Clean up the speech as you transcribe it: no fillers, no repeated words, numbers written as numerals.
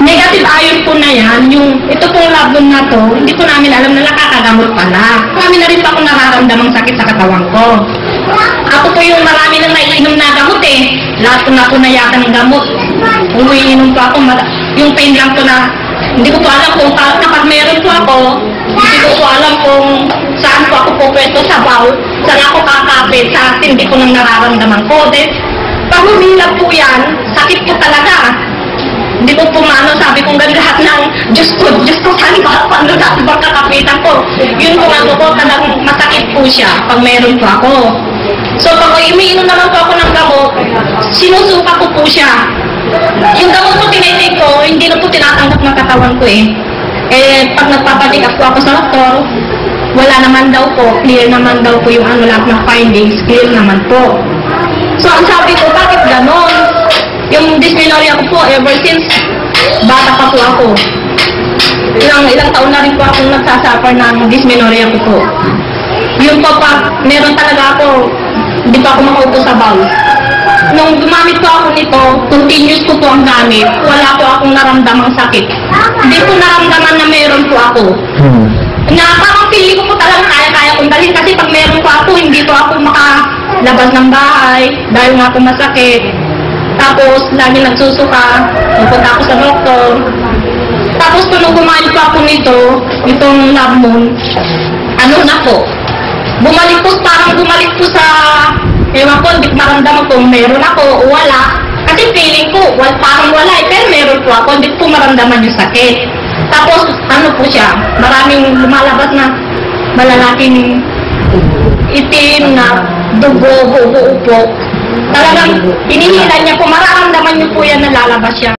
negative iron po na yan, ito pong labon na to, hindi po namin alam na nakakagamot pala. Marami na rin po ako nararamdamang sakit sa katawan ko. Ako po yung marami na naiinom na gamot eh. Lahat ko na po nayakan ng gamot. Umiinom po ako, yung pain lang po na, hindi ko po alam kung kapag meron po ako, hindi ko po alam kung saan po ako po pwesto sa bowl, saan ako kakapit sa tindi ko ng nararamdaman ko. Then, pag humilap po yan, sakit po talaga. Hindi ko pumano, sabi kong lahat ng Diyos ko, saan ba, paano natin bang kakapitan ko? Yun kung ano ko, talagang masakit po siya pag meron po ako. So, pag umiinom naman po ako ng gamot, sinusuka ko po siya. Yung gamot po tinitake ko, hindi na po tinatanggap ng katawan ko eh. Pag nagpapatik po ako sa doktor, wala naman daw po, clear naman daw po yung lahat ng findings, clear naman po. So, ang sabi ko, bakit ganon? Yung dysmenorrhea ko po, ever since bata pa po ako. Ilang taon na rin po akong nagsasuffer ng dysmenorrhea ko po. Yung po pa, meron talaga ako, hindi pa ako makaupo sa bowl. Nung gumamit po ako nito, continuous ko po ang gamit, wala po akong naramdamang sakit. Hindi po naramdaman na meron po ako. Na parang feeling ko po talagang kaya-kaya kong dalhin kasi pag meron po ako, hindi po ako makalabas ng bahay dahil nga po masakit. Tapos, lagi nagsusuka, pupunta ako sa doktor. Tapos, nung gumamit po ako nito, itong Labmon, ano na po, parang bumalik po sa, ewan ko, hindi ko maramdaman kung meron ako o wala. Kasi feeling ko, parang wala pero meron po ako, hindi ko maramdaman yung sakit. Tapos, ano po siya, maraming lumalabas na malalaking itim na dugo, buo po. Talagang hinihila niya po, mararamdaman niyo po yan na lalabas siya.